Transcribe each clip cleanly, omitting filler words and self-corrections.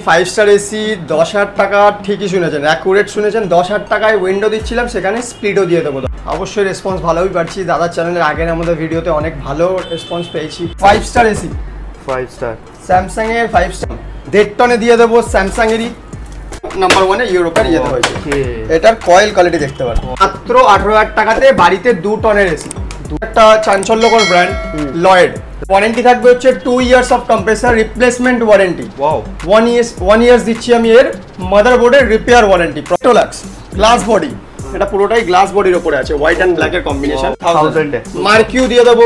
Five star AC 10,000 টাকা, ঠিকই শুনেছেন, অ্যাকুরেট শুনেছেন। 10,000 টাকায় উইন্ডো দিচ্ছিলাম, সেখানে স্প্লিটও দিয়ে দেবো। অবশ্যই রেসপন্স ভালোই পাচ্ছি, দাদার চ্যানেলের আগের আমাদের ভিডিওতে অনেক ভালো রেসপন্স পেয়েছি। 5 স্টার এসি, 5 স্টার স্যামসাং এর 5 স্টার 1.5 টনে দিয়ে দেবো। স্যামসাং এরই নাম্বার 1 এ ইউরোপের ইয়েতে হয়েছে। এটার কয়েল কোয়ালিটি দেখতে পারেন। মাত্র 18,000 টাকাতে বাড়িতে 2 টনের এসি। একটা চাঞ্চল্যকর ব্র্যান্ড লয়েড। ওয়ারেন্টি থাকবে হচ্ছে 2 years of compressor replacement warranty. Wow. 1 years দিচ্ছি আমি এর মাদারবোর্ডের রিপেয়ার ওয়ারেন্টি। প্রোটোলাক্স গ্লাস বডি, এটা পুরোটাই গ্লাস বডির উপরে আছে, হোয়াইট অ্যান্ড ব্ল্যাক এর কম্বিনেশন। 1000 মার্কিউ দিয়ে দেবো,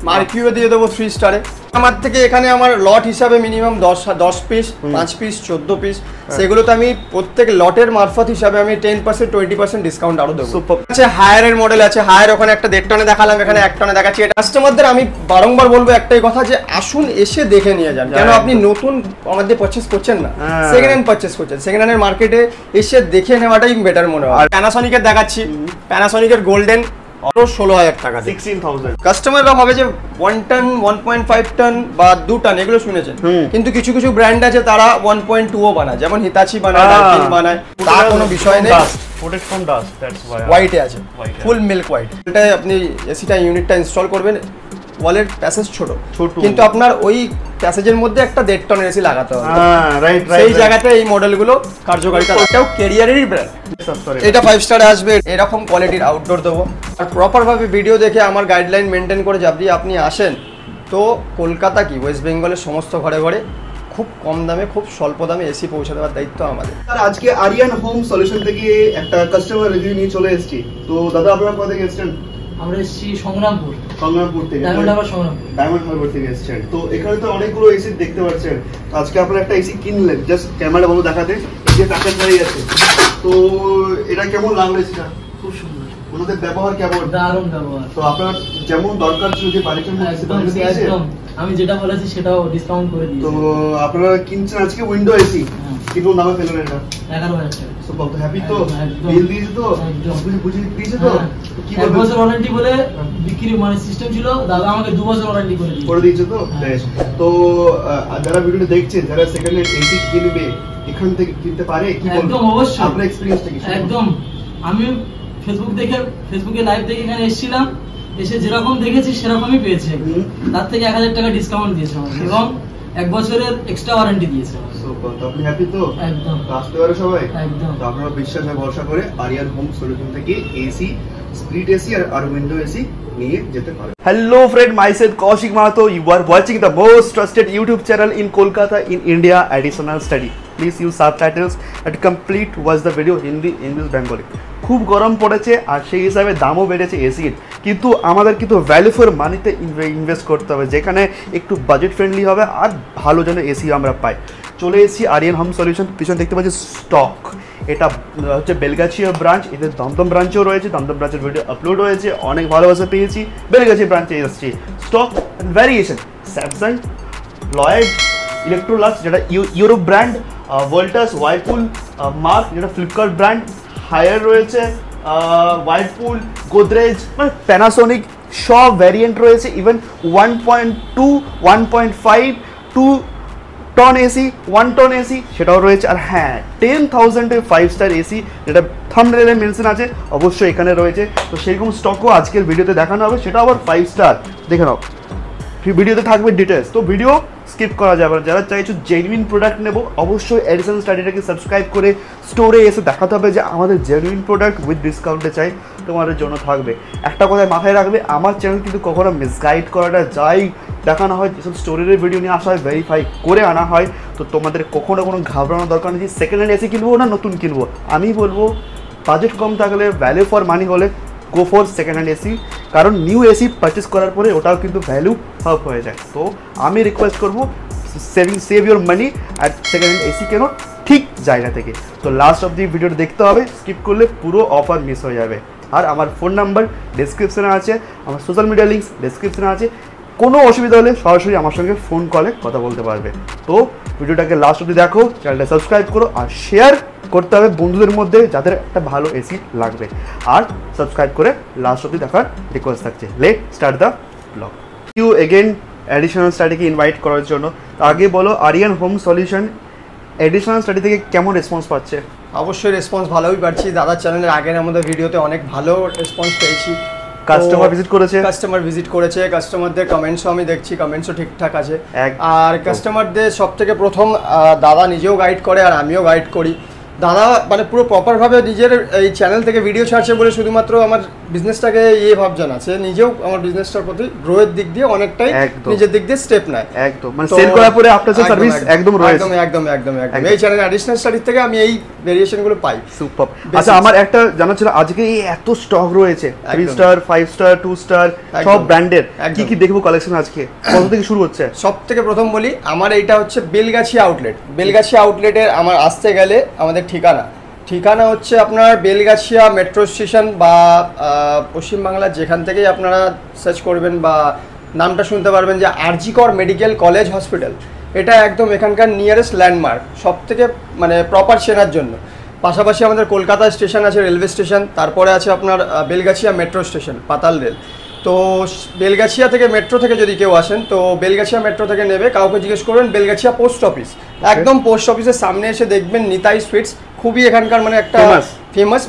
মার্কিউ দিয়ে দেবো 3 স্টারে। আমার থেকে এখানে আমার লট হিসাবে মিনিমাম 10 পিস, 5 পিস, 14 পিস, সেগুলোতে আমি প্রত্যেক লটের মারফত হিসাবে আমি 10% 20% ডিসকাউন্ট আরো দেবো। আছে হায়ারের মডেল আছে, হায়ার ওখানে একটা 1.5 টনে দেখালাম, এখানে 1 টনে দেখাচ্ছি। কাস্টমারদের আমি বারংবার বলবো একটাই কথা, যে আসুন এসে দেখে নিয়ে যান। কেন আপনি নতুন আমাদের পারচেস করছেন না, সেকেন্ড হ্যান্ড পারচেস করছেন। সেকেন্ড হ্যান্ডের মার্কেটে এসে দেখে নেওয়াটাই বেটার মনে হয়। প্যানাসনিকের দেখাচ্ছি, প্যানাসনিকের গোল্ডেন 16,000 টাকা, 16,000। কাস্টমাররা ভাবে যে 1 টন 1.5 টন বা 2 টন এগুলো শুনেছেন, কিন্তু কিছু কিছু ব্র্যান্ড আছে তারা 1.2ও বানায়, যেমন হিতাচি বানায়, ডালফিন বানায়, তার কোনো বিষয় নেই। Protect from dust, that's why হোয়াইটে আছে, ফুল মিল্ক হোয়াইট। এটা আপনি এসিটা ইউনিটটা ইনস্টল করবেন, ওয়ালের প্যাসেজ ছোট, কিন্তু আপনার ওই প্যাসেজের মধ্যে একটা 1.5 টনের এসি লাগাতে হবে। সেই জায়গাতে এই মডেলগুলো কার্যকারিতা। এটাও ক্যারিয়ারেরই ব্র্যান্ড। এটা 5 স্টারে আসবে, এরকম কোয়ালিটির আউটডোর দেবো। আর প্রপার ভাবে ভিডিও দেখে আমার গাইডলাইন মেনটেন করে যদি আপনি আসেন, তো কলকাতা কি ওয়েস্ট বেঙ্গলের সমস্ত ঘরে ঘরে খুব কম দামে, খুব স্বল্প দামে এসি পৌঁছে দেওয়ার দায়িত্ব আমাদের। আর আজকে আরিয়ান হোম সলিউশন থেকে একটা কাস্টমার রিভিউ নিয়ে চলে এসেছি। তো দাদা আপনারা কোথা থেকে এসেছেন? আমরা এসেছি সংগ্রামপুর থেকে, ডায়মন্ড হারবার থেকে এসেছেন। তো এখানে তো অনেকগুলো এসি দেখতে পাচ্ছেন। আজকে আপনারা একটা এসি কিনলেন, জাস্ট ক্যামেরা বলো দেখাতে, এই যে প্যাকেট হয়ে গেছে। তো এটা কেমন লাগলো এসিটা? খুব সুন্দর, ওনাদের ব্যবহার কেমন? দারুণ ব্যবহার। তো আপনার যেমন দরকার ছিল যে বাড়িতে একদম আমি যেটা বলেছি সেটাও ডিসকাউন্ট করে দিয়েছি। তো আপনারা কিনছেন আজকে উইন্ডো এসি, কিরকম দামে পেলেন এটা? 11,000 টাকা। সো কত হ্যাপি তো? বিল দিয়েছে তো? বুঝে বুঝে দিয়েছে তো? কি বলবো, 1 বছর ওয়ারেন্টি বলে বিক্রি মানে সিস্টেম ছিল, দাদা আমাকে 2 বছর ওয়ারেন্টি করে দিয়েছে তো? তো যারা ভিডিওটা দেখছেন, যারা সেকেন্ড হ্যান্ড এসি কিনবে, এখান থেকে কিনতে পারে কি বলবো? একদম অবশ্যই। আপনার এক্সপেরিয়েন্সটা কি? একদম আমি ফেসবুকে লাইভ দেখে এখানে এসেছিলাম, এসে যেরকম দেখেছি সেরকমই পেয়েছি। তার থেকে 1,000 টাকা ডিসকাউন্ট দিয়েছে আমাকে এবং 1 বছরের এক্সট্রা ওয়ারেন্টি দিয়েছে। আপনি হ্যাপি তো? একদম। আসতে পারে সবাই? একদম। তো আপনারা বিশ্বাস আর ভরসা করে আরিয়ান হোম সলিউশন থেকে এসি, স্প্লিট এসি আর উইন্ডো এসি নিয়ে যেতে পারেন। Hello friend, myself Kaushik Mahato. You are watching the most trusted YouTube channel in Kolkata in India, Additional Study. Please use subtitles and complete watch the video Hindi, English, Bengali. খুব গরম পড়েছে আর সেই হিসাবে দামও বেড়েছে এসির, কিন্তু আমাদের কিন্তু ভ্যালু ফর মানিতে ইনভেস্ট করতে হবে, যেখানে একটু বাজেট ফ্রেন্ডলি হবে আর ভালো যেন এসি আমরা পাই। চলে এসেছি আরিয়ান হোম সলিউশন। পিছনে দেখতে পাচ্ছি স্টক, এটা হচ্ছে বেলগাছিয়া ব্রাঞ্চ। এদের দমদম ব্রাঞ্চেও রয়েছে, দমদম ব্রাঞ্চের ভিডিও আপলোড হয়েছে, অনেক ভালোবাসা পেয়েছি। বেলগাছিয়া ব্রাঞ্চে এসেছি। Stock and variation Samsung, Lloyd, Electrolux যেটা Europe brand, Voltas, Whirlpool, Marq যেটা ফ্লিপকার্ট ব্র্যান্ড, হায়ার রয়েছে, ওয়াইপুল, গোদরেজ, মানে প্যানাসোনিক সব ভ্যারিয়েন্ট রয়েছে। Even 1.2, 1.5, 2 ton AC, 1 ton AC সেটাও রয়েছে। আর হ্যাঁ, 10,000 এর 5 স্টার এসি যেটা থাম্বনেইলে মেনশন আছে অবশ্যই এখানে রয়েছে। তো সেরকম স্টকও আজকের ভিডিওতে দেখানো হবে, সেটা আবার 5 স্টার। দেখে নাও, ভিডিওতে থাকবে ডিটেলস, তো ভিডিও স্কিপ করা যাবে না। যারা চাইছো জেনুইন প্রোডাক্ট নেবো, অবশ্যই এডিশনাল স্টাডিটাকে সাবস্ক্রাইব করে স্টোরে এসে দেখাতে হবে যে আমাদের জেনুইন প্রোডাক্ট উইথ ডিসকাউন্টে চাই, তোমাদের জন্য থাকবে। একটা কথায় মাথায় রাখবে, আমার চ্যানেল কিন্তু কখনো মিসগাইড করাটা যাই দেখানো হয়, যেসব স্টোরের ভিডিও নিয়ে আসা হয় ভেরিফাই করে আনা হয়। তো তোমাদের কখনো কোনো ঘাবড়ানোর দরকার নেই যে সেকেন্ড হ্যান্ড এসি কিনবো না নতুন কিনবো। আমি বলবো বাজেট কম থাকলে, ভ্যালু ফর মানি হলে go for second hand AC, কারণ নিউ এসি পারচেস করার পরে ওটাও কিন্তু ভ্যালু হাফ হয়ে যায়। তো আমি রিকোয়েস্ট করবো সেভ ইউর মানি আর সেকেন্ড হ্যান্ড এসি কেন ঠিক জায়গা থেকে। তো লাস্ট অব দি ভিডিওটা দেখতে হবে, স্কিপ করলে পুরো অফার মিস হয়ে যাবে। আর আমার ফোন নাম্বার ডেসক্রিপশনে আছে, আমার সোশ্যাল মিডিয়া লিঙ্কস ডেসক্রিপশনে আছে। কোনো অসুবিধা হলে সরাসরি আমার সঙ্গে ফোন কলে কথা বলতে পারবে। তো ভিডিওটাকে লাস্ট অবধি দেখো, চ্যানেলটা সাবস্ক্রাইব করো আর শেয়ার করতে হবে বন্ধুদের মধ্যে যাদের একটা ভালো এসি লাগবে। আর সাবস্ক্রাইব করে লাস্ট অবধি দেখার রিকোয়েস্ট থাকছে। Let start the blog. You again additional স্টাডিকে ইনভাইট করার জন্য। আগে বলো Aryan home solution additional study থেকে কেমন রেসপন্স পাচ্ছে? অবশ্যই রেসপন্স ভালোই পাচ্ছি, দাদার চ্যানেলের আগের আমাদের ভিডিওতে অনেক ভালো রেসপন্স পেয়েছি। কাস্টমার ভিজিট করেছে, কাস্টমারদের কমেন্টসও আমি দেখছি, কমেন্টসও ঠিকঠাক আছে। আর কাস্টমারদের সব থেকে প্রথম দাদা নিজেও গাইড করে আর আমিও গাইড করি। দাদা মানে পুরো প্রপারভাবে নিজের এই চ্যানেল থেকে ভিডিও ছাড়ছে বলে শুধুমাত্র আমার বিজনেসটাকে ভাবছে না, সে নিজেও আমার বিজনেসটার প্রতি গ্রোয়ের দিক দিয়ে অনেকটাই নিজের দিক দিয়ে স্টেপ নেয়। একদম মানে সেল করার পরে আফটার সেল সার্ভিস একদম রয়েছে। একদম এই চ্যানেল অ্যাডিশনাল স্টাডি থেকে আমি এই ভেরিয়েশনগুলো পাই। সুপার। আচ্ছা আমার একটা জানা ছিল, আজকে এই এত স্টক রয়েছে 3 স্টার 5 স্টার 2 স্টার সব ব্র্যান্ডের, কি দেখবো কালেকশন আজকে? কোথা থেকে শুরু হচ্ছে? সব থেকে প্রথম বলি, আমার এইটা হচ্ছে বেলগাছিয়া আউটলেট। বেলগাছিয়া আউটলেটের আমার আসতে গেলে আমাদের ঠিকানা হচ্ছে আপনার বেলগাছিয়া মেট্রো স্টেশন বা পশ্চিমবাংলার যেখান থেকেই আপনারা সার্চ করবেন বা নামটা শুনতে পারবেন যে আরজি কর মেডিকেল কলেজ হসপিটাল, এটা একদম এখানকার নিয়ারেস্ট ল্যান্ডমার্ক, সব থেকে মানে প্রপার চেনার জন্য। পাশাপাশি আমাদের কলকাতা স্টেশন আছে, রেলওয়ে স্টেশন, তারপরে আছে আপনার বেলগাছিয়া মেট্রো স্টেশন, পাতাল রেল। তো বেলগাছিয়া থেকে মেট্রো থেকে যদি কেউ আসেন তো বেলগাছিয়া মেট্রো থেকে নেবে, কাউকে জিজ্ঞেস করবেন বেলগাছিয়া পোস্ট অফিস, একদম পোস্ট অফিসের সামনে এসে দেখবেন নিতাই সুইটস, খুবই এখানকার মানে একটা ফেমাস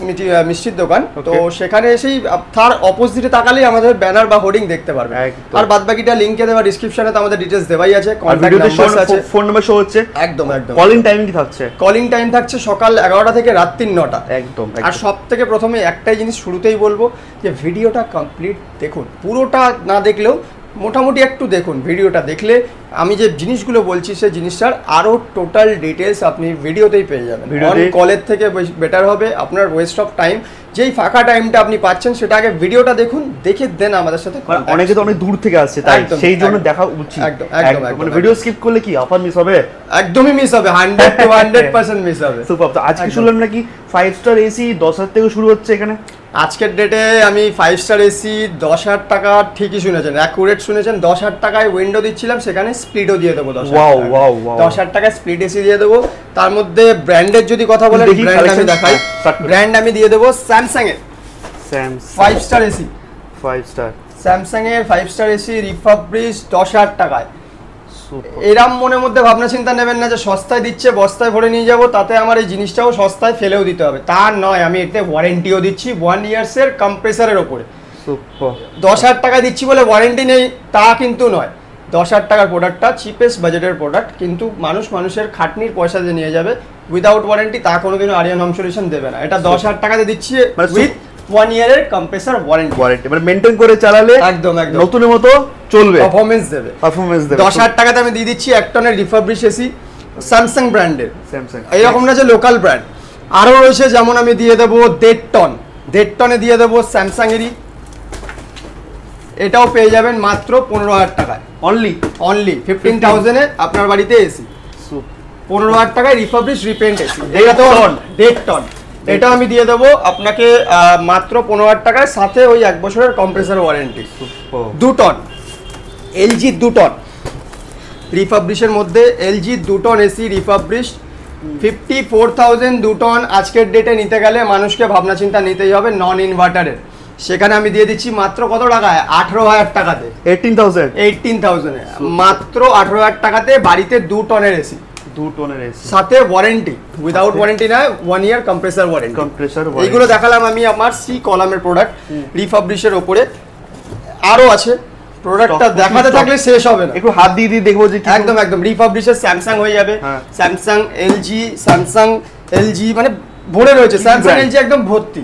মিষ্টির দোকান। তো সেখানে এসেই তার অপোজিটে তাকালেই আমাদের ব্যানার বা হোর্ডিং দেখতে পারবে। আর বাদবাকিটা লিংকে দেওয়া ডিসক্রিপশনে তো আমাদের ডিটেইলস দেওয়াই আছে, কন্টাক্ট নাম্বার আছে, ফোন নাম্বার শো হচ্ছে। একদম কলিং টাইম কি থাকছে? কলিং টাইম থাকছে সকাল 11টা থেকে রাত 9টা। একদম। আর সব থেকে প্রথমে একটাই জিনিস শুরুতেই বলবো যে ভিডিওটা কমপ্লিট দেখুন, পুরোটা না দেখলেও মোটামুটি একটু দেখুন। ভিডিওটা দেখলে আমি যে জিনিসগুলো বলছি সেই জিনিসটার আরও টোটাল ডিটেলস আপনি ভিডিওতেই পেয়ে যাবেন। কলের থেকে বেটার হবে, আপনার ওয়েস্ট অফ টাইম, যেই ফাঁকা টাইমটা আপনি পাচ্ছেন সেটা আগে ভিডিওটা দেখুন, দেখে দেন আমাদের সাথে। অনেকে তো অনেক দূর থেকে আসছে, তাই সেই জন্য দেখা উচিত। একদম মানে ভিডিও স্কিপ করলে কি অফার মিস হবে? একদমই মিস হবে, 100 to 100% মিস হবে। সুপার। তো আজকে শুনলাম নাকি 5 স্টার এসি 10,000 থেকে শুরু হচ্ছে এখানে? আজকের ডেটে আমি 5 স্টার এসি 10,000 টাকা, ঠিকই শুনেছেন, অ্যাকুরেট শুনেছেন, 10,000 টাকায় উইন্ডো দিচ্ছিলাম, সেখানে স্প্লিটও দিয়ে দেবো 10,000 টাকায় স্প্লিট এসি দিয়ে দেবো। তার মধ্যে ব্র্যান্ডের যদি কথা বলেন, ব্র্যান্ড আমি দেখাই, ব্র্যান্ড আমি দিয়ে দেবো স্যামসাং এর 5 স্টার এসি, 5 স্টার স্যামসাং এর 5 স্টার এসি রিফাবলিশ 10,000 টাকায়। এরম মনের মধ্যে ভাবনা চিন্তা নেবেন না যে সস্তায় দিচ্ছে বস্তায় ভরে নিয়ে যাব, তাতে আমার এই জিনিসটাও সস্তায় ফেলেও দিতে হবে, তা নয়। আমি এতে ওয়ারেন্টিও দিচ্ছি 1 ইয়ার্সের কম্প্রেসারের ওপরে। 10,000 টাকা দিচ্ছি বলে ওয়ারেন্টি নেই তা কিন্তু নয়। 10,000 টাকার প্রোডাক্টটা চিপেস্ট বাজেটের প্রোডাক্ট, কিন্তু মানুষের খাটনির পয়সা দিয়ে নিয়ে যাবে উইদাউট ওয়ারেন্টি, তা কোনোদিনও আরিয়ান হোম সলিউশন দেবে না। এটা 10,000 টাকাতে দিচ্ছি উইথ 1 ইয়ারের কম্প্রেসার ওয়ারেন্টি মানে মেইনটেইন করে চালালে একদম নতুনের মতো চলবে, পারফরম্যান্স দেবে। 10,000 টাকাতে আমি দিয়ে দিচ্ছি 1 টনের রিফাবলিশ এসি স্যামসাং ব্র্যান্ডের। এইরকম না যে লোকাল ব্র্যান্ড, আরও রয়েছে, যেমন আমি দিয়ে দেবো 1.5 টনে দিয়ে দেবো স্যামসাং এরই, এটাও পেয়ে যাবেন মাত্র 15,000 টাকায়। অনলি 15,000 এ আপনার বাড়িতে এসি, 15,000 টাকায় রিফাবলিশ রিপেন্ট এসি। এটা তো 1.5 টন, এটা আমি দিয়ে দেবো আপনাকে মাত্র 15,000 টাকায়, সাথে ওই 1 বছরের compressor warranty. 2 ton LG 2 ton রিফাবলিশের মধ্যে, LG 2 ton AC refurbish 54,000। 2 ton আজকের ডেটে নিতে গেলে মানুষকে ভাবনা চিন্তা নিতেই হবে নন ইনভার্টারের, সেখানে আমি দিয়ে দিচ্ছি মাত্র কত টাকায়? 18,000 টাকাতে। 18,000 মাত্র 18,000 টাকাতে বাড়িতে 2 টনের এসি, 2 টনের এসি সাথে ওয়ারেন্টি, উইদাউট ওয়ারেন্টি না, 1 ইয়ার কম্প্রেসার ওয়ারেন্টি। এইগুলো দেখালাম আমি আমার সি কলামের প্রোডাক্ট রিফাবলিশের ওপরে। আরও আছে, প্রোডাক্টটা দেখাতে থাকলে শেষ হবে না, একটু হাত দিয়ে দেখবো যে একদম রিফাবলিশের স্যামসাং হয়ে যাবে, স্যামসাং এলজি মানে ভরে রয়েছে, স্যামসাং এলজি একদম ভর্তি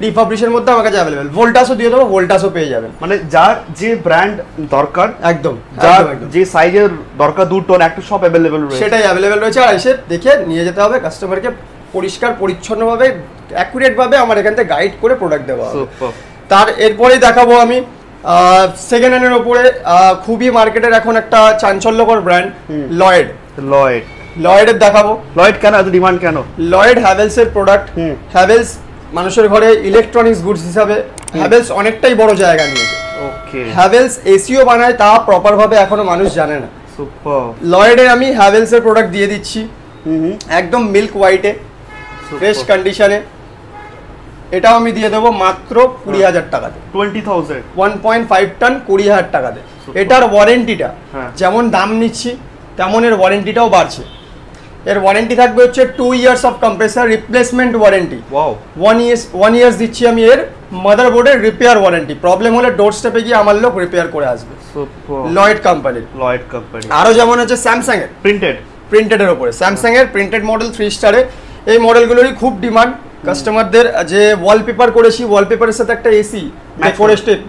রিফাবলিশের মধ্যে আমার কাছে অ্যাভেলেবল। ভোল্টাসও দিয়ে দেবো, ভোল্টাসও পেয়ে যাবেন, মানে যার যে ব্র্যান্ড দরকার, একদম যার যে সাইজের দরকার 2 টন একটা সব অ্যাভেলেবল রয়েছে, সেটাই অ্যাভেলেবল রয়েছে। আর এসে দেখে নিয়ে যেতে হবে, কাস্টমারকে পরিষ্কার পরিচ্ছন্নভাবে অ্যাকুরেটভাবে আমার এখান থেকে গাইড করে প্রোডাক্ট দেওয়া হবে। তার এরপরেই দেখাবো আমি সেকেন্ড হ্যান্ডের ওপরে খুবই মার্কেটের এখন একটা চাঞ্চল্যকর ব্র্যান্ড লয়েডের দেখাবো। লয়েড কেন এত ডিমান্ড কেন? Lloyd হ্যাভেলসের product. হ্যাভেলস মানুষের ঘরে ইলেকট্রনিক্স গুডস হিসাবে হ্যাভেলস অনেকটাই বড় জায়গা নিয়েছে। হ্যাভেলস এসিও বানায়, তা প্রপার ভাবে এখনো মানুষ জানে না। লয়েডের আমি হ্যাভেলসের প্রোডাক্ট দিয়ে দিচ্ছি একদম মিল্ক হোয়াইটে, ফ্রেশ কন্ডিশনে। এটাও আমি দিয়ে দেবো মাত্র 20,000 টাকাতে। 20,000 1.5 টন 20,000 টাকাতে। এটার ওয়ারেন্টিটা যেমন দাম নিচ্ছি তেমন এর ওয়ারেন্টিটাও বাড়ছে। এর ওয়ারেন্টি থাকবে হচ্ছে 2 years of compressor replacement warranty. Wow. 1 years দিচ্ছি আমি এর মাদারবোর্ডের রিপেয়ার ওয়ারেন্টি। প্রবলেম হলে ডোর স্টেপে গিয়ে আমার লোক রিপেয়ার করে আসবে। লয়েড কোম্পানির। আরো যেমন হচ্ছে স্যামসাং এর প্রিন্টেডের উপরে, স্যামসাং এর প্রিন্টেড মডেল 3 স্টারে। এই মডেলগুলোরই খুব ডিমান্ড কাস্টমারদের। যে ওয়ালপেপার করেছি, ওয়ালপেপারের সাথে একটা এসি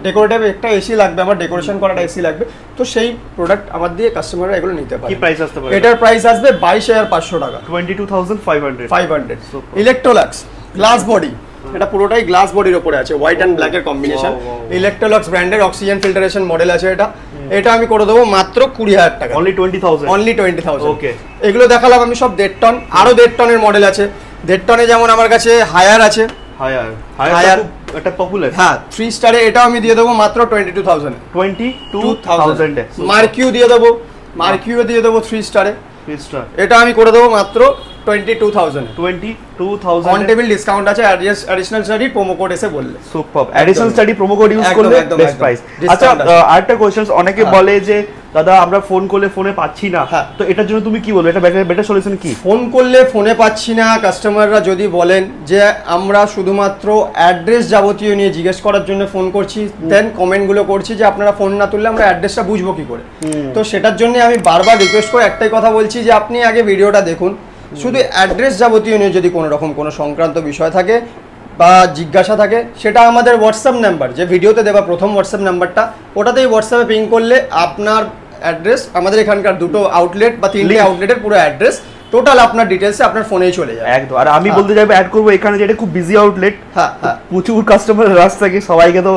ডেকোরেটিভ একটা এসি লাগবে, আমার ডেকোরেশন করাটা এসি লাগবে, তো সেই প্রোডাক্ট আমার দিয়ে কাস্টমাররা এগুলো নিতে পারে। কি প্রাইস আসতে পারে? এটার প্রাইস আসবে 22,500 টাকা, 22,500। ইলেকট্রোলাক্স গ্লাস বডি, এটা পুরোটাই গ্লাস বডির উপরে আছে, হোয়াইট এন্ড ব্ল্যাক এর কম্বিনেশন। ইলেকট্রোলাক্স ব্র্যান্ডের অক্সিজেন ফিল্টারেশন মডেল আছে এটা। এটা আমি করে দেবো মাত্র 20,000 টাকা, অনলি 20,000। ওকে। এগুলো দেখালাম আমি সব 1.5 টন, আরো 1.5 টনের মডেল আছে। 1.5 টনে যেমন আমার কাছে হায়ার আছে, হায়ার এটা পপুলার। হ্যাঁ 3 স্টারে, এটাও আমি দিয়ে দেবো মাত্র 22,000 22,000 মার্কিউ দিয়ে দেবো, মার্কিউ দিয়ে দেবো 3 স্টারে, এটা আমি করে দেবো মাত্র 22,000 অন টেবিল ডিসকাউন্ট আছে, অ্যাডিশনাল স্টাডি প্রোমো কোড এসে বললে। Super, additional study promo code use করলে বেস্ট প্রাইস। আচ্ছা আরেকটা কোশ্চেনস, অনেকে বলে যে দাদা আমরা ফোন করলে ফোনে পাচ্ছি না, তো এটার জন্য তুমি কি বলবে, এটা বেটার সলিউশন কি? ফোন করলে ফোনে পাচ্ছি না কাস্টমাররা যদি বলেন যে আমরা শুধুমাত্র অ্যাড্রেস যাবতীয় নিয়ে জিজ্ঞেস করার জন্য ফোন করছি, দেন কমেন্টগুলো করছি যে আপনারা ফোন না তুললে আমরা অ্যাড্রেসটা বুঝবো কি করে। তো সেটার জন্য আমি বারবার রিকোয়েস্ট করে একটাই কথা বলছি যে আপনি আগে ভিডিওটা দেখুন, শুধু অ্যাড্রেস যাবতীয় নিয়ে যদি কোনো রকম কোনো সংক্রান্ত বিষয় থাকে বা জিজ্ঞাসা থাকে, সেটা আমাদের হোয়াটসঅ্যাপ নাম্বার, যে ভিডিওতে দেওয়া প্রথম হোয়াটসঅ্যাপ নাম্বারটা, ওটাতেই হোয়াটসঅ্যাপে পিং করলে আপনার অ্যাড্রেস, আমাদের এখানকার 2টো আউটলেট বা 3টে আউটলেটের পুরো অ্যাড্রেস টোটাল আপনার ডিটেইলসে আপনার ফোনেই চলে যায় একদম। আর আমি বলতে চাইবো অ্যাড করবো এখানে, যেটা খুব বিজি আউটলেট, প্রচুর কাস্টমার রাশ থাকে, সবাইকে তো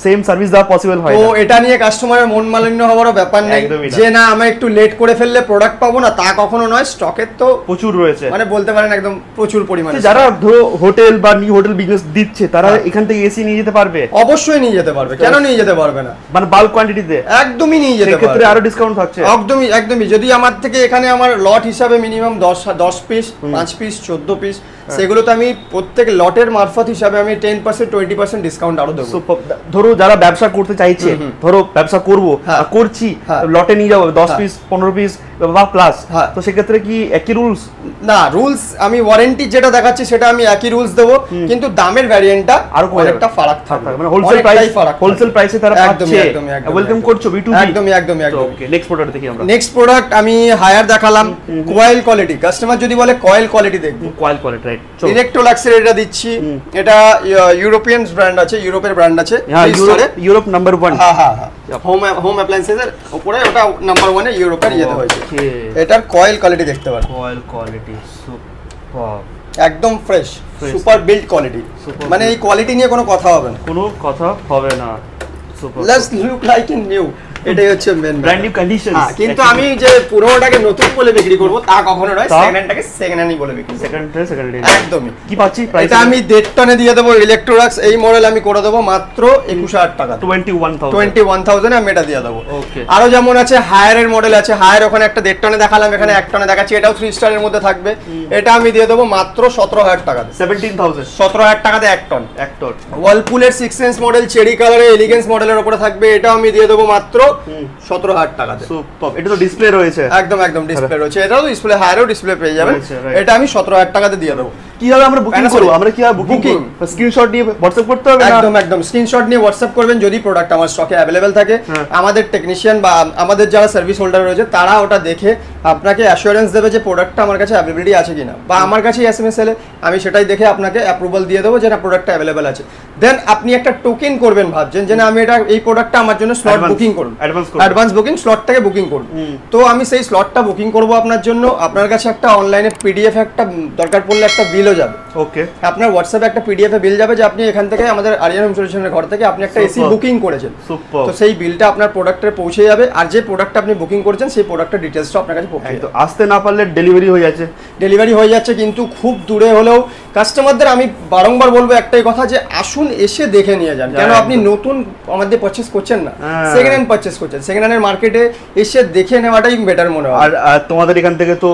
সেম সার্ভিস দেওয়া পসিবল হয় না। তো এটা নিয়ে কাস্টমারের মন মালিন্য হওয়ারও ব্যাপার নেই যে না আমি একটু লেট করে ফেললে প্রোডাক্ট পাবো না, তা কখনো নয়। স্টকের তো প্রচুর রয়েছে, মানে বলতে পারেন একদম প্রচুর পরিমাণে। যারা ধরো হোটেল বা নিউ হোটেল বিজনেস দিচ্ছে, তারা এখান থেকে এসি নিয়ে যেতে পারবে? অবশ্যই নিয়ে যেতে পারবে, কেন নিয়ে যেতে পারবে না, মানে বাল্ক কোয়ান্টিটিতে একদমই নিয়ে যেতে পারবে। সেক্ষেত্রে আরো ডিসকাউন্ট থাকছে। একদমই যদি আমার থেকে এখানে আমার লট হিসাবে মিনিমাম 10 পিস, 5 পিস, 14 পিস, সেগুলো তো আমি প্রত্যেক লটের মারফত হিসাবে আমি 10% 20% ডিসকাউন্ট আরো দেবো। ধরো যারা ব্যবসা করতে চাইছে, ধরো ব্যবসা করবো করছি, লটে নিয়ে যাবো 10 পিস 15 পিস বা প্লাস, তো সেক্ষেত্রে কি একই রুলস? না, রুলস আমি ওয়ারেন্টি যেটা দেখাচ্ছি সেটা আমি একই রুলস দেবো, কিন্তু দামের ভ্যারিয়েন্টটা আরো অনেকটা ফারাক থাকবে, মানে হোলসেল প্রাইসে তারা পাচ্ছে। ওয়েলকাম করছো B2B। একদমই। ওকে, নেক্সট প্রোডাক্ট দেখি আমরা। নেক্সট প্রোডাক্ট আমি হায়ার দেখালাম, কয়েল কোয়ালিটি। কাস্টমার যদি বলে কয়েল কোয়ালিটি দেখবো, কয়েল কোয়ালিটি রাইট। ইলেকট্রোলাক্সের এটা দিচ্ছি, এটা ইউরোপিয়ান ব্র্যান্ড আছে, ইউরোপের ব্র্যান্ড আছে, ইউরোপ নাম্বার 1। হ্যাঁ হোম অ্যাপ্লায়েন্সেস এর উপরে ওটা নাম্বার 1 এ ইউরোপের ইয়েতে হয়েছে। এটার কয়েল কোয়ালিটি দেখতে পারেন, কয়েল কোয়ালিটি সুপার, একদম ফ্রেশ, সুপার বিল্ড কোয়ালিটি, মানে এই কোয়ালিটি নিয়ে কোনো কথা হবে না, super let's look like in new, এটাই হচ্ছে মেন ব্র্যান্ড নিউ কন্ডিশন। কিন্তু আমি যে পুরোটাকে নতুন বলে বিক্রি করব তা কখনো নয়, সেকেন্ড হ্যান্ডটাকে সেকেন্ড হ্যান্ডই বলে বিক্রি করব। সেকেন্ড একদমই। কি পাচ্ছি প্রাইস? এটা আমি 1.5 টনে দিয়ে দেব। ইলেকট্রোলাক্স এই মডেল আমি করে দেব মাত্র 21,000 টাকা, 21,000 আমি এটা দিয়ে দেব। ওকে। আরো যেমন আছে হায়ারের মডেল আছে, হায়ার ওখানে একটা 1.5 টনে দেখালাম, এখানে 1 টনে দেখাচ্ছি, এটাও 3 স্টারের মধ্যে থাকবে। এটা আমি দিয়ে দেব মাত্র 17,000 টাকা, 17,000 টাকাতে 1 টন। ওয়ালপুলের 6 সেন্স মডেল চেরি কালারের এলিগেন্স মডেলের উপরে থাকবে, এটাও আমি দিয়ে দেব মাত্র 17,000 টাকাতে। সুপার। এটা তো ডিসপ্লে রয়েছে, একদম ডিসপ্লে রয়েছে, এটাও ডিসপ্লে, হায়ারও ডিসপ্লে পেয়ে যাবেন। এটা আমি 17,000 টাকাতে দিয়ে দেব। কিভাবে আমরা বুকিং করব? আমরা কিভাবে বুকিং? স্ক্রিনশট নিয়ে WhatsApp করতে হবে না? একদম স্ক্রিনশট নিয়ে WhatsApp করবেন যদি প্রোডাক্ট আমার স্টকে अवेलेबल থাকে। আমাদের টেকনিশিয়ান বা আমাদের যারা সার্ভিস হোল্ডার রয়েছে তারা ওটা দেখে আপনাকে অ্যাসুরেন্স দেবে যে প্রোডাক্টটা আমার কাছে अवेलेबिलिटी আছে কিনা, বা আমার কাছে এসএমএস এলে আমি সেটাই দেখে আপনাকে অ্যাপ্রুভাল দিয়ে দেবো যে না প্রোডাক্টটা अवेलेबल আছে। দেন আপনি একটা টোকেন করবেন, ভাবছেন যে না আমি এটা এই প্রোডাক্টটা আমার জন্য স্লট বুকিং করুন, অ্যাডভান্স বুকিং, স্লটটাকে বুকিং করুন। তো আমি সেই স্লটটা বুকিং করব আপনার জন্য। আপনার কাছে একটা অনলাইনে পিডিএফ একটা দরকার পড়লে একটা বিলও যাবে। ওকে। আপনার হোয়াটসঅ্যাপে একটা পিডিএফ এ বিল যাবে যে আপনি এখান থেকে আমাদের আরিয়ান হোম সলিউশনের ঘর থেকে আপনি একটা এসি বুকিং করেছেন। তো সেই বিলটা আপনার প্রোডাক্টে পৌঁছে যাবে, আর যে প্রোডাক্টটা আপনি বুকিং করেছেন সেই প্রোডাক্টের ডিটেইলসটা আপনার কাছে পৌঁছে যাবে। আসতে না পারলে ডেলিভারি হয়ে যাচ্ছে, কিন্তু খুব দূরে হলেও কাস্টমারদের আমি বারংবার বলবো একটাই কথা যে আসুন এসে দেখে নিয়ে যান। কেন আপনি নতুন আমাদের পারচেজ করছেন না, সেকেন্ড হ্যান্ড পারচেজ করছেন, সেকেন্ড হ্যান্ডের মার্কেটে এসে দেখে নেওয়াটাই বেটার মনে হয়। আর তোমাদের এখান থেকে তো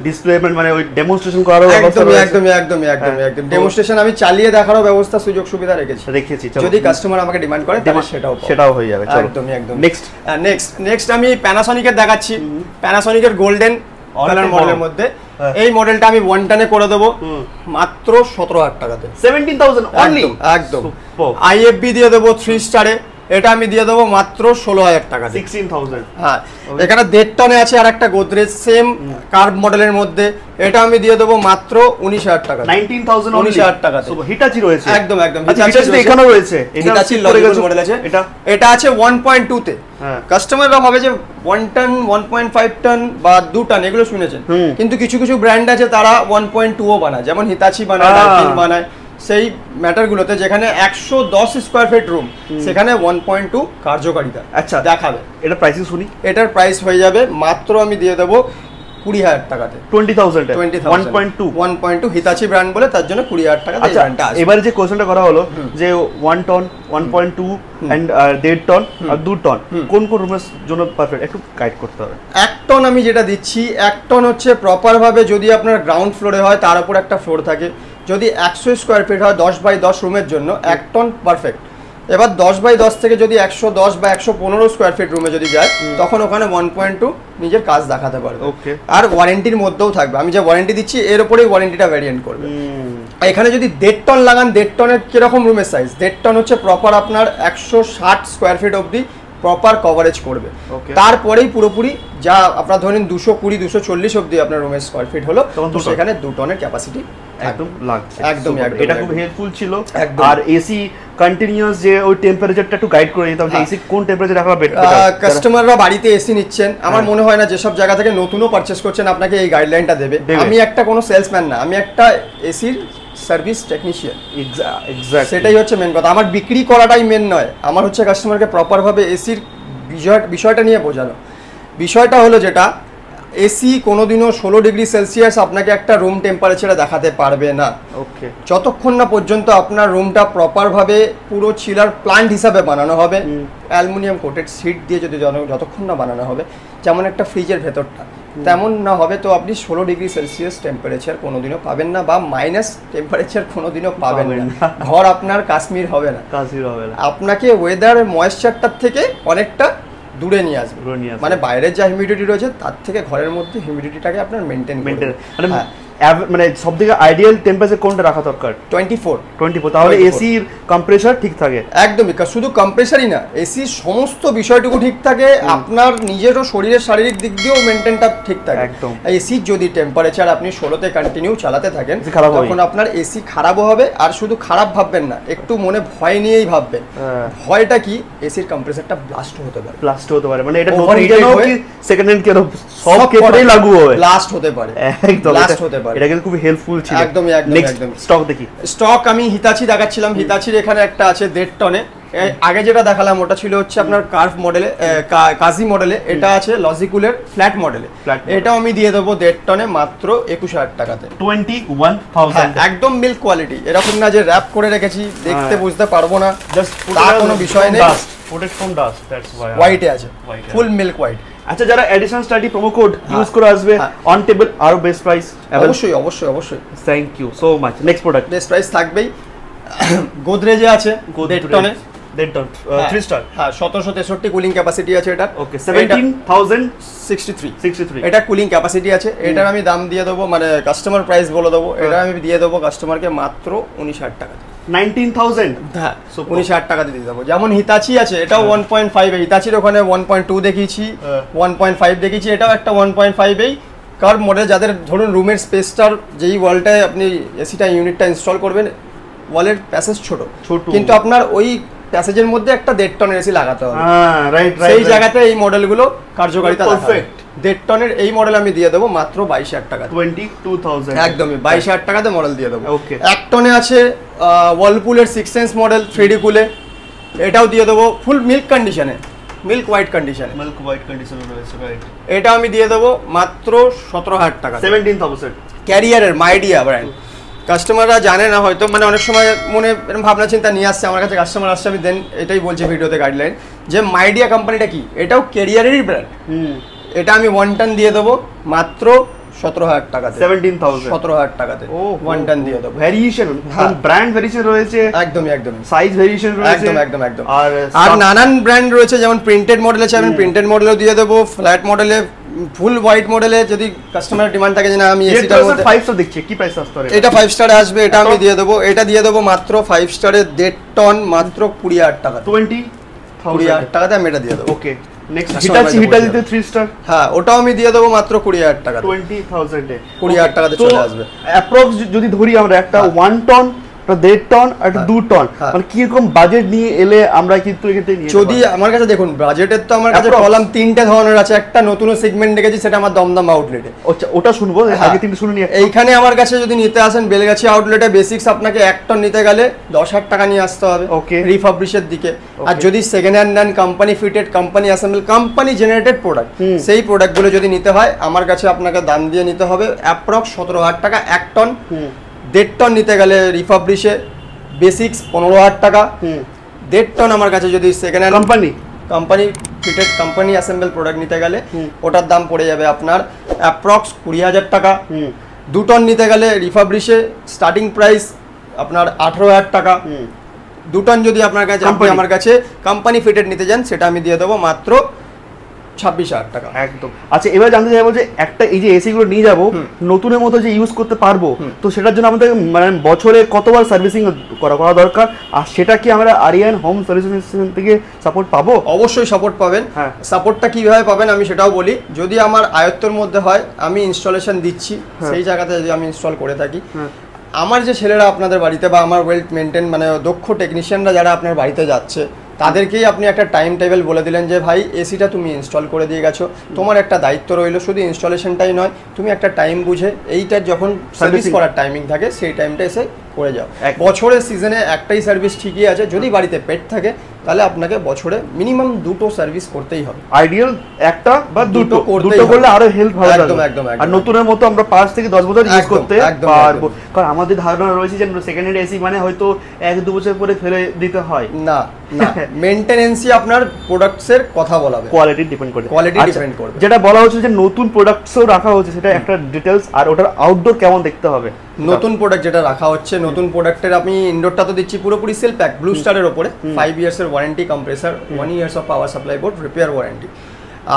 ডিসপ্লে মানে ওই ডেমনস্ট্রেশন করারও ব্যবস্থা রয়েছে। একদম ডেমনস্ট্রেশন আমি চালিয়ে দেখারও ব্যবস্থা সুযোগ সুবিধা রেখেছি। যদি কাস্টমার আমাকে ডিমান্ড করে তাহলে সেটাও হয়ে যাবে। একদম। নেক্সট আমি প্যানাসনিকের দেখাচ্ছি। প্যানাসনিকের গোল্ডেন কালার মডেলের মধ্যে এই মডেলটা আমি 1 টনে করে দেবো মাত্র 17000 টাকাতে 17000 অনলি একদম আইএফবি দিয়ে দেবো 3 স্টারে এটা আমি দিয়ে দেবো মাত্র 16000 টাকা 16000 হ্যাঁ এখানে 1.5 টনে আছে আর একটা গোদরেজ সেম কার্ভ মডেলের মধ্যে এটা আমি দিয়ে দেবো মাত্র 19000 টাকা 19000 19000 টাকাতে হিটাচি রয়েছে একদম একদম হিটাচি এখানেও রয়েছে হিটাচি লজিক্যাল মডেল আছে এটা আছে 1.2 তে কাস্টমাররা ভাবে যে 1 টন 1.5 টন বা 2 টন এগুলো শুনেছেন কিন্তু কিছু কিছু ব্র্যান্ড আছে তারা 1.2 ও বানায় যেমন হিটাচি বানায় ডাইকিন বানায় সেই ম্যাটারগুলোতে যেখানে 110 স্কয়ার ফিট রুম সেখানে 1.2 কার্যকারিতা আচ্ছা দেখাবে এটা প্রাইসিং শুনি এটার প্রাইস হয়ে যাবে মাত্র আমি দিয়ে দেবো 20000 টাকাতে 20000 1.2 হিতাচি ব্র্যান্ড বলে তার জন্য 20000 টাকা এই ব্র্যান্ডটা আছে এবারে যে কোশ্চেনটা করা হলো যে 1 টন 1.2 এন্ড 1.5 টন আর 2 টন কোন কোন রুমের জন্য পারফেক্ট একটু গাইড করতে হবে 1 টন আমি যেটা দিচ্ছি 1 টন হচ্ছে প্রপার ভাবে যদি আপনার গ্রাউন্ড ফ্লোরে হয় তার উপর একটা ফ্লোর থাকে যদি 100 স্কয়ার ফিট হয় 10 বাই 10 রুমের জন্য 1 টন পারফেক্ট এবার 10 বাই 10 থেকে যদি 110 বা 115 স্কয়ার ফিট রুমে যদি যায় তখন ওখানে 1.2 নিজের কাজ দেখাতে পারবে ওকে আর ওয়ারেন্টির মধ্যেও থাকবে আমি যে ওয়ারেন্টি দিচ্ছি এর উপরেই ওয়ারেন্টিটা ভ্যারিয়েন্ট করবে এখানে যদি 1.5 টন লাগান 1.5 টনের কিরকম রুমের সাইজ 1.5 টন হচ্ছে প্রপার আপনার 160 স্কয়ার ফিট অবধি প্রপার কভারেজ করবে তারপরেই পুরোপুরি যা আপনার ধরেন 220 240 অবধি আপনার রুমের স্কয়ার ফিট হলো তো সেখানে 2 টনের ক্যাপাসিটি একদম লাগছে একদম এটা খুব হেল্পফুল ছিল আর এসি কন্টিনিউয়াস যে ওই টেম্পারেচারটা একটু গাইড করে দিতাম যে এসি কোন টেম্পারেচার রাখা বেটার কাস্টমাররা বাড়িতে এসি নিচ্ছেন আমার মনে হয় না যে সব জায়গা থেকে নতুনও পারচেজ করছেন আপনাকে এই গাইডলাইনটা দেবে আমি একটা কোনো সেলসম্যান না আমি একটা এসির সার্ভিস টেকনিশিয়ান এক্স্যাক্ট সেটাই হচ্ছে মেন কথা আমার বিক্রি করাটাই মেন নয় আমার হচ্ছে কাস্টমারকে প্রপার ভাবে এসির বিষয়টা নিয়ে বোঝানো বিষয়টা হলো যেটা এসি কোনোদিনও 16 ডিগ্রি সেলসিয়াস আপনাকে একটা রুম টেম্পারেচারে দেখাতে পারবে না ওকে যতক্ষণ না পর্যন্ত আপনার রুমটা প্রপার ভাবে পুরো চিলার প্ল্যান্ট হিসাবে বানানো হবে অ্যালুমিনিয়াম কোটেড সিট দিয়ে যদি যতক্ষণ না বানানো হবে যেমন একটা ফ্রিজের ভেতরটা তেমন না হবে তো আপনি 16 ডিগ্রি সেলসিয়াস টেম্পারেচার কোনোদিনও পাবেন না বা মাইনাস টেম্পারেচার কোনোদিনও পাবেন না ঘর আপনার কাশ্মীর হবে না আপনাকে ওয়েদার ময়েশ্চারটার থেকে অনেকটা দূরে নিয়ে আসবে মানে বাইরের যা হিউমিডিটি রয়েছে তার থেকে ঘরের মধ্যে হিউমিডিটিটাকে আপনার মেইনটেইন মানে সবথেকে আইডিয়াল টেম্পারেচার কোনটা রাখা দরকার 24 তাহলে এসির কম্প্রেসার ঠিক থাকে একদমই শুধু কম্প্রেসারই না এসির সমস্ত বিষয়টুকু ঠিক থাকে আপনার নিজেরও শরীরের শারীরিক দিক দিয়েও মেইনটেইনটা ঠিক থাকে একদম এসির যদি টেম্পারেচার আপনি 16 তে কন্টিনিউ চালাতে থাকেন তখন আপনার এসি খারাপও হবে আর শুধু খারাপ ভাববেন না একটু মনে ভয় নিয়েই ভাববেন ভয়টা কি এসির কম্প্রেসারটা ব্লাস্ট হতে পারে মানে এটা নতুন কেন কি সেকেন্ড হ্যান্ড কেন সব ক্ষেত্রেই লাগু হবে ব্লাস্ট হতে পারে একদম ব্লাস্ট হতে পারে এটা কিন্তু খুব হেল্পফুল ছিল একদম স্টক দেখি স্টক আমি হিতাচি দেখাচ্ছিলাম হিতাচির এখানে একটা আছে 1.5 টনে আগে যেটা দেখালাম ওটা ছিল হচ্ছে আপনার কার্ভ মডেলে কাজি মডেলে এটা আছে লজিকুলের ফ্ল্যাট মডেলে এটাও আমি দিয়ে দেবো 1.5 টনে মাত্র 21000 টাকাতে 21000 একদম মিল্ক কোয়ালিটি এরকম না যে র‍্যাপ করে রেখেছি দেখতে বুঝতে পারবো না জাস্ট তার কোনো বিষয় নেই protect from dust that's why হোয়াইটে আছে ফুল মিল্ক হোয়াইট আচ্ছা যারা addition study promo code use করে আসবে অন টেবল আরো বেস্ট প্রাইস অবশ্যই thank you so much next product best price থাকবেই গোদরেজে আছে 1.5 টনে 3 স্টার হ্যাঁ 1763 কুলিং ক্যাপাসিটি আছে এটা ওকে 17063 এটা কুলিং ক্যাপাসিটি আছে এটার আমি দাম দিয়ে দেবো মানে কাস্টমার প্রাইস বলে দেবো এটা আমি দিয়ে দেবো কাস্টমারকে মাত্র 19000 টাকা 19000 হ্যাঁ 19000 টাকা দিয়ে দেবো যেমন হিতাচি আছে এটাও 1.5 হিতাচির ওখানে 1.2 দেখিয়েছি 1.5 দেখিয়েছি এটাও একটা 1.5 এই কার্ভ মডেল যাদের ধরুন রুমের স্পেসটার যেই ওয়ালটায় আপনি এসিটা ইউনিটটা ইনস্টল করবেন ওয়ালের প্যাসেজ ছোট কিন্তু আপনার ওই প্যাসেজের মধ্যে একটা 1.5 টনের এসি লাগাতে হবে সেই জায়গাতে এই মডেলগুলো কার্যকারিতা পারফেক্ট 1.5 টনের এই মডেল আমি দিয়ে দেবো মাত্র 22000 টাকা 22000 একদমই 22000 টাকাতে মডেল দিয়ে দেবো 1 টনে আছে ওয়ালপুলের 6 সেন্স মডেল 3D কুলে এটাও দিয়ে দেবো ফুল মিল্ক কন্ডিশনে মিল্ক হোয়াইট কন্ডিশনে রয়েছে রাইট এটা আমি দিয়ে দেবো মাত্র 17000 টাকা 17000 ক্যারিয়ারের মাইডিয়া ব্র্যান্ড কাস্টমাররা জানে না হয়তো মানে অনেক সময় মনে এরকম ভাবনা চিন্তা নিয়ে আসছে আমার কাছে কাস্টমার আসছে আমি দেন এটাই বলছি ভিডিওতে গাইডলাইন যে মাইডিয়া কোম্পানিটা কি এটাও ক্যারিয়ারেরই ব্র্যান্ড এটা আমি 1 টন দিয়ে দেবো মাত্র 17000 টাকাতে 17000 টাকাতে 1 টন দিয়ে দেবো ভেরিয়েশন ব্র্যান্ড ভেরিয়েশন রয়েছে একদম সাইজ ভেরিয়েশন রয়েছে একদম আর নানান ব্র্যান্ড রয়েছে যেমন প্রিন্টেড মডেল আছে আমি প্রিন্টেড মডেলও দিয়ে দেবো ফ্ল্যাট মডেলে ফুল হোয়াইট মডেলে যদি কাস্টমারের ডিমান্ড থাকে যে না আমি এসিটার মধ্যে 5 স্টার দেখছি, কি প্রাইস আসছে এটা 5 স্টারে আসবে, এটা আমি দিয়ে দেবো, এটা দিয়ে দেবো মাত্র 5 স্টারের 1.5 টন মাত্র 20,000 টাকা, 20,000 টাকাতে আমি এটা দিয়ে দেবো। ওকে নেক্সট হিটাচি 3 স্টার, হ্যাঁ ওটাও আমি দিয়ে দেবো মাত্র 20,000 টাকা, 20,000 এ 20,000 টাকাতে চলে আসবে। অ্যাপ্রক্স যদি ধরি আমরা একটা 1 টন, একটা 1.5 টন আর একটা 2 টন, মানে কি রকম বাজেট নিয়ে এলে আমরা কিন্তু এখানে নিয়ে যদি আমার কাছে দেখুন বাজেটের তো আমার কাছে কলাম 3টে ধরনের আছে, একটা নতুন সেগমেন্ট দেখেছি সেটা আমার দমদম আউটলেটে, আচ্ছা ওটা শুনবো, আগে 3টে শুনে নিই। এইখানে আমার কাছে যদি নিতে আসেন বেলগাছি আউটলেটে বেসিক্স আপনাকে 1 টন নিতে গেলে 10,000 টাকা নিয়ে আসতে হবে রিফাবলিশের দিকে, আর যদি সেকেন্ড হ্যান্ড নেন company fitted, company assemble, company generated product, সেই প্রোডাক্টগুলো যদি নিতে হয় আমার কাছে আপনাকে দাম দিয়ে নিতে হবে অ্যাপ্রক্স 17,000 টাকা 1 টন। 1.5 টন নিতে গেলে রিফাবলিশে বেসিক্স 15,000 টাকা। 1.5 টন আমার কাছে যদি second hand company fitted company assemble product নিতে গেলে ওটার দাম পড়ে যাবে আপনার অ্যাপ্রক্স 20,000 টাকা। 2 টন নিতে গেলে রিফাবলিশে স্টার্টিং প্রাইস আপনার 18,000 টাকা। 2 টন যদি আপনার কাছে আমার কাছে কোম্পানি ফিটেড নিতে যান সেটা আমি দিয়ে দেবো মাত্র 26,000 টাকা। একদম। আচ্ছা এবার জানতে চাইবো যে একটা এই যে এসি গুলো নিয়ে যাবো নতুনের মতো যে ইউজ করতে পারবো, তো সেটার জন্য আমাদের মানে বছরে কতবার সার্ভিসিং করা দরকার, আর সেটা কি আমরা আরিয়ান হোম সলিউশন থেকে সাপোর্ট পাবো? অবশ্যই সাপোর্ট পাবেন। সাপোর্টটা কিভাবে পাবেন আমি সেটাও বলি। যদি আমার আয়ত্তের মধ্যে হয় আমি ইনস্টলেশন দিচ্ছি, সেই জায়গাতে যদি আমি ইনস্টল করে থাকি, আমার যে ছেলেরা আপনাদের বাড়িতে বা আমার ওয়েল মেনটেন মানে দক্ষ টেকনিশিয়ানরা যারা আপনার বাড়িতে যাচ্ছে তাদেরকেই আপনি একটা টাইম টেবিল বলে দিলেন যে ভাই এসিটা তুমি ইনস্টল করে দিয়ে গেছো, তোমার একটা দায়িত্ব রইলো, শুধু ইনস্টলেশনটাই নয় তুমি একটা টাইম বুঝে এইটার যখন সার্ভিস করার টাইমিং থাকে সেই টাইমটা এসে করে যাও। বছরের সিজনে একটাই সার্ভিস ঠিকই আছে, যদি বাড়িতে পেট থাকে তাহলে আপনাকে বছরে মিনিমাম 2টো সার্ভিস করতেই হবে। আইডিয়াল একটা বা দুটো করলে আরো হেল্প হবে। একদম একদম। আর নতুনের মতো আমরা 5 থেকে 10 বছর ইউজ করতে পারবো, কারণ আমাদের ধারণা রয়েছে যে সেকেন্ড হ্যান্ড এসি মানে হয়তো 1-2 বছর পরে ফেলে দিতে হয়। না না, মেইনটেনেন্সই আপনার প্রোডাক্টসের কথা বলাবে, কোয়ালিটি ডিপেন্ড করে, কোয়ালিটি ডিপেন্ড করবে। যেটা বলা হচ্ছে যে নতুন প্রোডাক্টসও রাখা হচ্ছে সেটা একটা ডিটেইলস, আর ওটার আউটডোর কেমন দেখতে হবে। নতুন প্রোডাক্ট যেটা রাখা হচ্ছে, নতুন প্রোডাক্টের আমি ইনডোরটা তো দিচ্ছি পুরোপুরি সেল প্যাক ব্লু স্টারের উপরে, 5 ইয়ার্সের warranty, compressor 1 years of power supply board, repair warranty.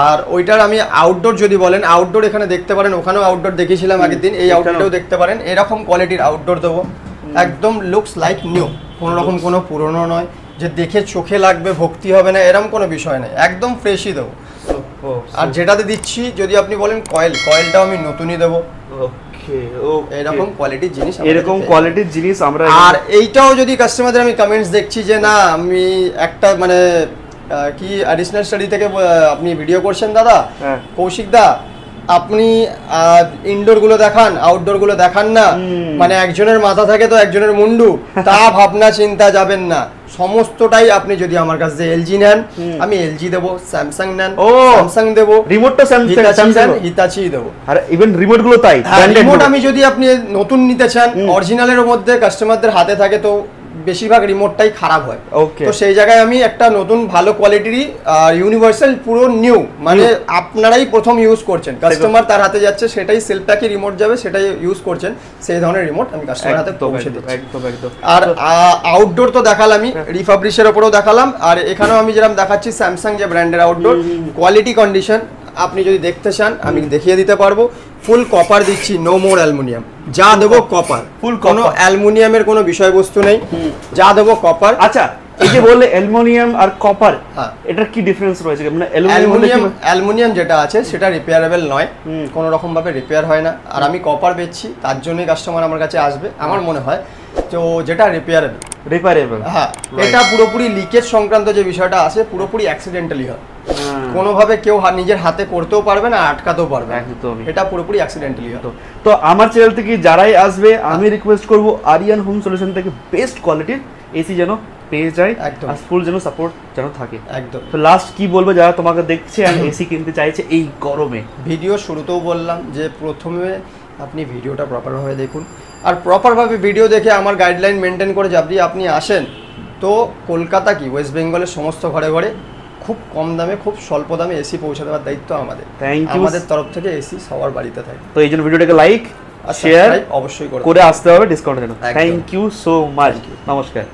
আর ওইটার আমি আউটডোর যদি বলেন, আউটডোর এখানে দেখতে পারেন, ওখানেও আউটডোর দেখিয়েছিলাম আগের দিন, এই আউটডোরটাও দেখতে পারেন। এরকম কোয়ালিটির আউটডোর দেবো, একদম লুকস লাইক নিউ, কোনো রকম কোনো পুরনো নয় যে দেখে চোখে লাগবে ভক্তি হবে না, এরকম কোনো বিষয় নেই, একদম ফ্রেশই দেবো। আর যেটাতে দিচ্ছি যদি আপনি বলেন কয়েলটাও আমি নতুনই দেবো। এরকম কোয়ালিটির জিনিস, এরকম কোয়ালিটির জিনিস আমরা। আর এইটাও যদি কাস্টমারদের আমি কমেন্টস দেখছি যে না আমি একটা মানে কি অ্যাডিশনাল স্টাডি থেকে আপনি ভিডিও করছেন দাদা কৌশিক দা, আপনি ইনডোর গুলো দেখান আউটডোর গুলো দেখান না, মানে একজনের মাথা থাকে তো একজনের মুন্ডু, তা ভাবনা চিন্তা যাবেন না। সমস্তটাই আপনি যদি আমার কাছে এলজি নেন আমি এলজি দেবো, স্যামসাং নেন স্যামসাং দেবো, রিমোটটা স্যামসাং হিতাচি দেবো, আর ইভেন রিমোট গুলো তাই। রিমোট আমি যদি আপনি নতুন নিতে চান অরিজিনালের মধ্যে কাস্টমারদের হাতে থাকে তো বেশিরভাগ রিমোটটাই খারাপ হয়, তো সেই জায়গায় আমি একটা নতুন ভালো কোয়ালিটিরই ইউনিভার্সাল পুরো নিউ মানে আপনারাই প্রথম ইউজ করছেন, কাস্টমার তার হাতে যাচ্ছে সেটাই সেল প্যাকে রিমোট যাবে সেটাই ইউজ করছেন, সেই ধরনের রিমোট আমি কাস্টমার হাতে পৌঁছে দিচ্ছি। একদম একদম। আর আউটডোর তো দেখালামই, রিফাবলিশের উপরেও দেখালাম, আর এখানেও আমি যেরকম দেখাচ্ছি স্যামসাং যে ব্র্যান্ডের আউটডোর, কোয়ালিটি কন্ডিশন আপনি যদি দেখতে চান আমি দেখিয়ে দিতে পারবো। ফুল কপার দিচ্ছি, নো মোর অ্যালুমিনিয়াম, যা দেবো কপার, ফুল কোনো অ্যালুমিনিয়ামের কোনো বিষয়বস্তু নেই, যা দেবো কপার। আচ্ছা এই যে বললে অ্যালুমিনিয়াম আর কপার, এটার কি ডিফারেন্স রয়েছে? মানে অ্যালুমিনিয়াম যেটা আছে সেটা রিপেয়ারেবল নয়, কোনো রকম ভাবে রিপেয়ার হয় না, আর আমি কপার বেচছি তার জন্যই কাস্টমার আমার কাছে আসবে আমার মনে হয়, তো যেটা রিপেয়ারেবল। হ্যাঁ, এটা পুরোপুরি লিকেজ সংক্রান্ত যে বিষয়টা আছে পুরোপুরি অ্যাক্সিডেন্টালি হয়, কোনোভাবে কেউ নিজের হাতে করতেও পারবে না, আটকাতেও পারবে না, এটা পুরোপুরি অ্যাক্সিডেন্টালি হয়। তো আমার চ্যানেল থেকে যারাই আসবে আমি রিকোয়েস্ট করব আরিয়ান হোম সলিউশন থেকে বেস্ট কোয়ালিটির এসি যেন পেয়ে যায়, আর ফুল যেন সাপোর্ট যেন থাকে। একদম। তো লাস্ট কি বলবো যারা তোমাকে দেখছে আর এসি কিনতে চাইছে এই গরমে? ভিডিও শুরুতেও বললাম যে প্রথমে আপনি ভিডিওটা প্রপারভাবে দেখুন, আর প্রপারভাবে ভিডিও দেখে আমার গাইডলাইন মেনটেন করে যদি আপনি আসেন তো কলকাতা কি ওয়েস্ট বেঙ্গলের সমস্ত ঘরে ঘরে খুব কম দামে খুব স্বল্প দামে এসি পৌঁছে দেওয়ার দায়িত্ব আমাদের, আমাদের তরফ থেকে এসি সবার বাড়িতে থাকে। তো এই জন্য ভিডিওটাকে লাইক শেয়ার অবশ্যই করে আসতে হবে ডিসকাউন্টের জন্য। থ্যাংক ইউ সো মাচ, নমস্কার।